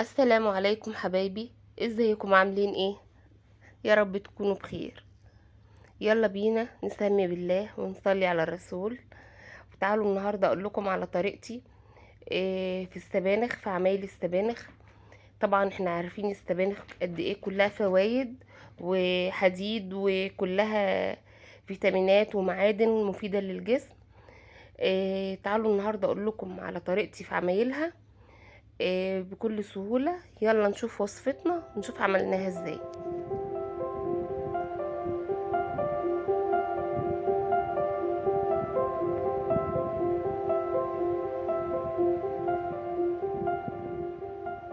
السلام عليكم حبايبي، ازيكم عاملين ايه؟ يا رب تكونوا بخير. يلا بينا نسمي بالله ونصلي على الرسول. وتعالوا النهارده اقول لكم على طريقتي في السبانخ، في عمايل السبانخ. طبعا احنا عارفين السبانخ قد ايه كلها فوائد وحديد، وكلها فيتامينات ومعادن مفيدة للجسم. تعالوا النهارده اقول لكم على طريقتي في عمايلها بكل سهولة. يلا نشوف وصفتنا ونشوف عملناها ازاي.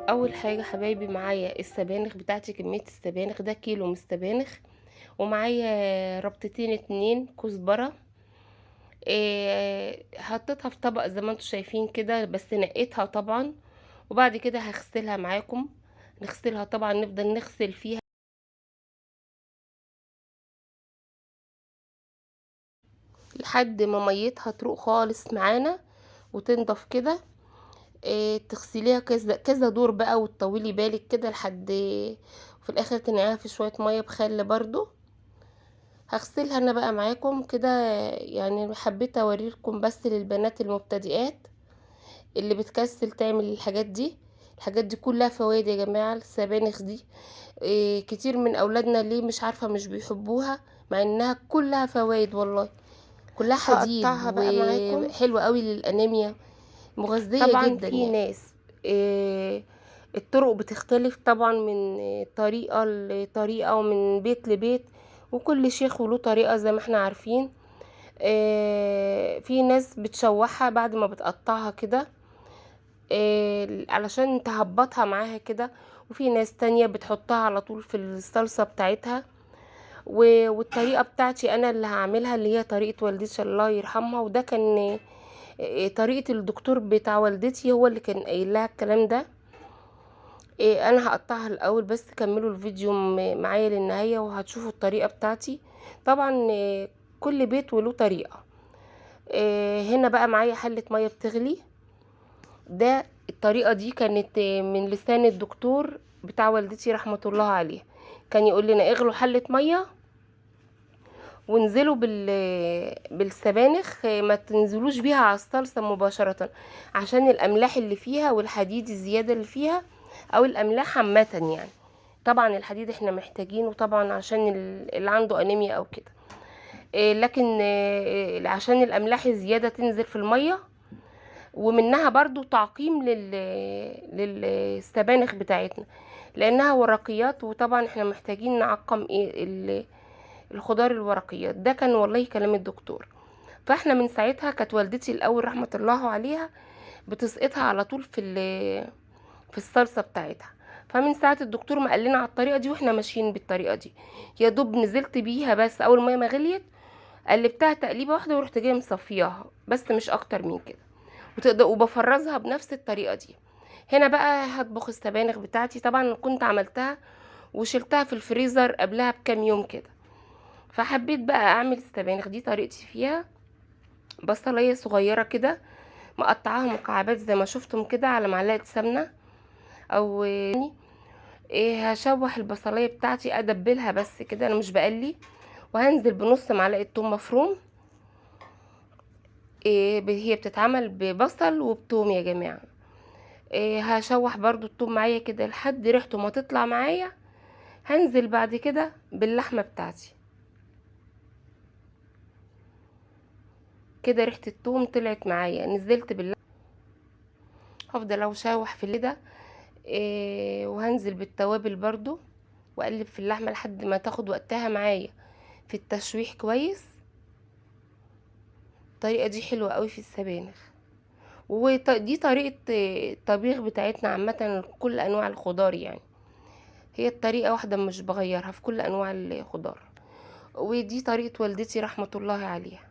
اول حاجة حبايبي، معايا السبانخ بتاعتي. كمية السبانخ ده كيلو من السبانخ، ومعايا ربطتين اتنين كزبرة. حطيتها في طبق زي ما انتوا شايفين كده، بس نقيتها طبعا. وبعد كده هغسلها معاكم. نغسلها طبعا، نفضل نغسل فيها لحد ما ميتها تروق خالص معانا وتنضف كده. تغسليها كذا كذا دور بقى، وتطولي بالك كده لحد في الاخر تنقعيها في شوية مية بخل برضو. هغسلها انا بقى معاكم كده. يعني حبيت اوريكم بس للبنات المبتدئات اللي بتكسل تعمل الحاجات دي. الحاجات دي كلها فوائد يا جماعة. السبانخ دي كتير من اولادنا ليه مش عارفة مش بيحبوها، مع انها كلها فوائد والله. كلها حديد هقطعها بقى معاكم. وحلوة قوي للانيميا، مغذية طبعا جدا في يعني. ناس الطرق بتختلف طبعا من طريقة لطريقة ومن بيت لبيت، وكل شيخ وله طريقة زي ما احنا عارفين. في ناس بتشوحها بعد ما بتقطعها كده علشان تهبطها معاها كده، وفي ناس تانية بتحطها على طول في الصلصة بتاعتها. والطريقة بتاعتي انا اللي هعملها، اللي هي طريقة والدتي الله يرحمها. وده كان طريقة الدكتور بتاع والدتي، هو اللي كان قايل لها الكلام ده. انا هقطعها الاول، بس كملوا الفيديو معايا للنهاية وهتشوفوا الطريقة بتاعتي. طبعا كل بيت وله طريقة. هنا بقى معايا حلة مية بتغلي. ده الطريقة دي كانت من لسان الدكتور بتاع والدتي رحمة الله عليه. كان يقول لنا اغلوا حلة مية وانزلوا بالسبانخ، ما تنزلوش بيها على الصلصة مباشرة، عشان الاملاح اللي فيها والحديد الزيادة اللي فيها، او الاملاح عامة يعني. طبعا الحديد احنا محتاجينه طبعا عشان اللي عنده انيميا او كده. لكن عشان الاملاح الزيادة تنزل في المية، ومنها برضو تعقيم للسبانخ بتاعتنا، لانها ورقيات. وطبعا احنا محتاجين نعقم الخضار الورقيات. ده كان والله كلام الدكتور. فاحنا من ساعتها كانت والدتي الاول رحمة الله عليها بتسقطها على طول في الصلصة بتاعتها. فمن ساعة الدكتور ما قال لنا على الطريقة دي واحنا ماشيين بالطريقة دي. يا دوب نزلت بيها بس اول ما غليت، قلبتها تقليبة واحدة ورحت جايه مصفياها، بس مش اكتر من كده. وبفرزها بنفس الطريقة دي. هنا بقى هطبخ السبانخ بتاعتي. طبعا كنت عملتها وشلتها في الفريزر قبلها بكام يوم كده، فحبيت بقى اعمل السبانخ دي. طريقتي فيها بصلايه صغيره كده مقطعاها مكعبات زي ما شفتم كده على معلقه سمنه، او يعني هشوح البصلايه بتاعتي ادبلها بس كده، انا مش بقلي. وهنزل بنص معلقه توم مفروم. هي بتتعمل ببصل وبتوم يا جماعه. هشوح برضو التوم معايا كده لحد ريحته ما تطلع معايا. هنزل بعد كده باللحمه بتاعتي كده، ريحه التوم طلعت معايا، نزلت باللحمه. هفضل اشوح في اللي وهنزل بالتوابل برضو، واقلب في اللحمه لحد ما تاخد وقتها معايا في التشويح كويس. الطريقه دي حلوه قوي في السبانخ. ودي طريقه الطبيخ بتاعتنا عامه كل انواع الخضار يعني. هي الطريقه واحده مش بغيرها في كل انواع الخضار. ودي طريقه والدتي رحمه الله عليها،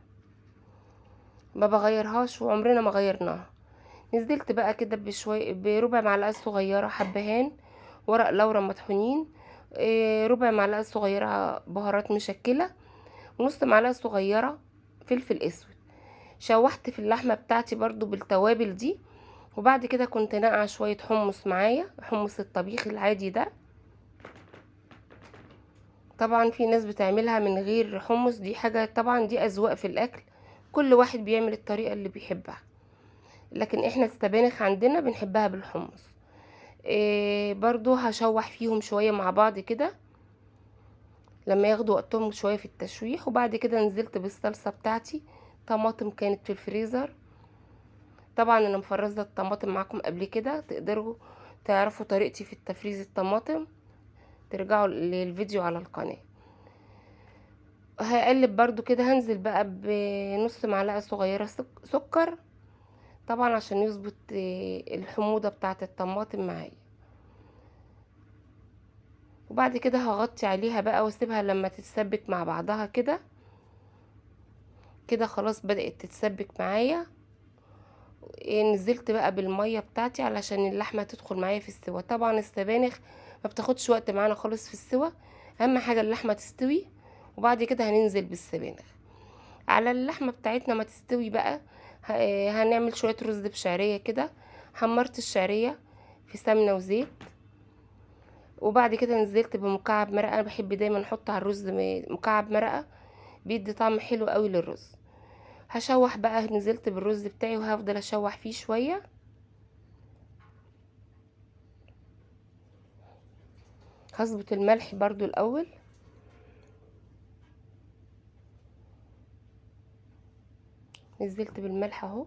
ما بغيرهاش وعمرنا ما غيرناها. نزلت بقى كده بشوية بربع معلقة صغيرة حبهان ورق لورا مطحونين، ربع معلقة صغيرة بهارات مشكلة، ونص معلقة صغيرة فلفل اسود. شوحت في اللحمة بتاعتي برضو بالتوابل دي، وبعد كده كنت ناقعه شويه حمص معايا، حمص الطبيخ العادي ده. طبعا في ناس بتعملها من غير حمص، دي حاجه طبعا دي اذواق في الاكل، كل واحد بيعمل الطريقه اللي بيحبها، لكن احنا السبانخ عندنا بنحبها بالحمص. برضو هشوح فيهم شويه مع بعض كده لما ياخدوا وقتهم شويه في التشويح. وبعد كده نزلت بالصلصه بتاعتي، طماطم كانت في الفريزر. طبعا انا مفرزه الطماطم معاكم قبل كده، تقدروا تعرفوا طريقتي في التفريز الطماطم، ترجعوا للفيديو على القناه. هقلب برضو كده، هنزل بقى بنص معلقه صغيره سكر، طبعا عشان يظبط الحموضه بتاعه الطماطم معايا. وبعد كده هغطي عليها بقى واسيبها لما تتسبك مع بعضها كده. كده خلاص بدأت تتسبك معايا. نزلت بقى بالميه بتاعتي علشان اللحمه تدخل معايا في السوا. طبعا السبانخ ما بتاخدش وقت معانا خالص في السوا، اهم حاجه اللحمه تستوي، وبعد كده هننزل بالسبانخ. على اللحمه بتاعتنا ما تستوي بقى، هنعمل شويه رز بشعريه كده. حمرت الشعريه في سمنه وزيت، وبعد كده نزلت بمكعب مرقه. انا بحب دايما احط على الرز مكعب مرقه، بيدي طعم حلو قوي للرز. هشوح بقى، نزلت بالرز بتاعي وهفضل اشوح فيه شويه. هظبط الملح برضو الاول، نزلت بالملح اهو.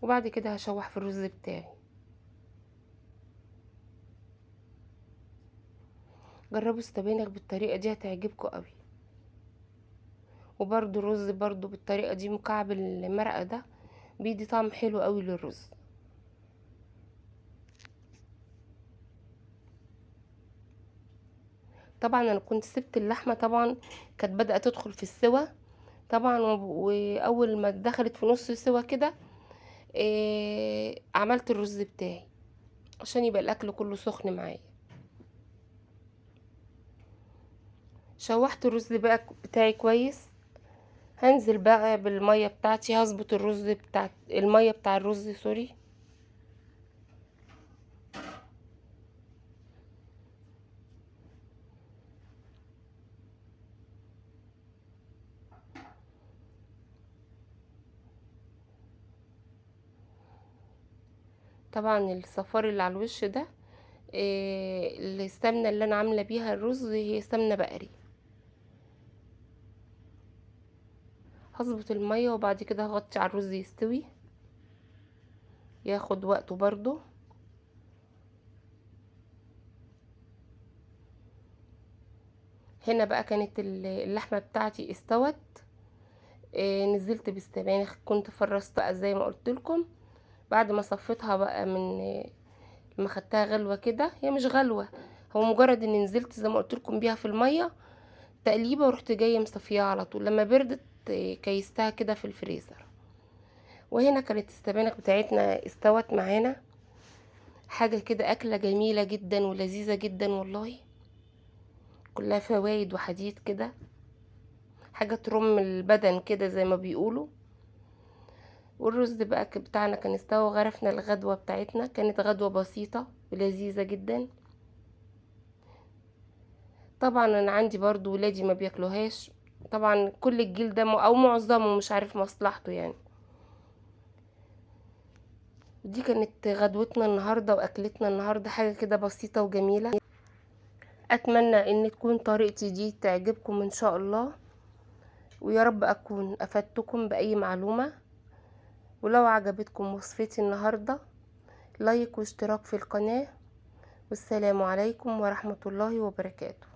وبعد كده هشوح في الرز بتاعي. جربوا السبانخ بالطريقه دي هتعجبكم قوي. وبرضو الرز برضو بالطريقه دي، مكعب المرقه ده بيدي طعم حلو قوي للرز. طبعا انا كنت سبت اللحمه، طبعا كانت بدأت تدخل في السوا طبعا، واول ما دخلت في نص سوا كده عملت الرز بتاعي عشان يبقى الاكل كله سخن معايا. شوحت الرز بقى بتاعي كويس. هنزل بقى بالميه بتاعتي، هظبط الرز بتاع الميه بتاع الرز، سوري. طبعا الصفار اللي على الوش ده السمنه اللي انا عامله بيها الرز هي سمنه بقري. هظبط الميه وبعد كده هغطي على الرز يستوي، ياخد وقته برضو. هنا بقى كانت اللحمه بتاعتي استوت. نزلت بالسبانخ، كنت فرستها زي ما قلت لكم. بعد ما صفيتها بقى من لما خدتها غلوه كده، هي مش غلوه، هو مجرد اني نزلت زي ما قلت لكم بيها في الميه تقليبه، ورحت جايه مصفيها على طول. لما بردت كيستها كده في الفريزر. وهنا كانت السبانخ بتاعتنا استوت معانا. حاجه كده اكله جميله جدا ولذيذه جدا والله، كلها فوائد وحديد كده، حاجه ترم البدن كده زي ما بيقولوا. والرز بقى بتاعنا كان استوى، وغرفنا الغدوه بتاعتنا. كانت غدوه بسيطه ولذيذه جدا. طبعا انا عندي برضو ولادي ما بياكلوهاش، طبعا كل الجيل ده او معظمه مش عارف مصلحته يعني. ودي كانت غدوتنا النهارده واكلتنا النهارده، حاجه كده بسيطه وجميله. اتمنى ان تكون طريقتي دي تعجبكم ان شاء الله، ويا رب اكون افدتكم باي معلومه. ولو عجبتكم وصفتي النهارده، لايك واشتراك في القناه. والسلام عليكم ورحمه الله وبركاته.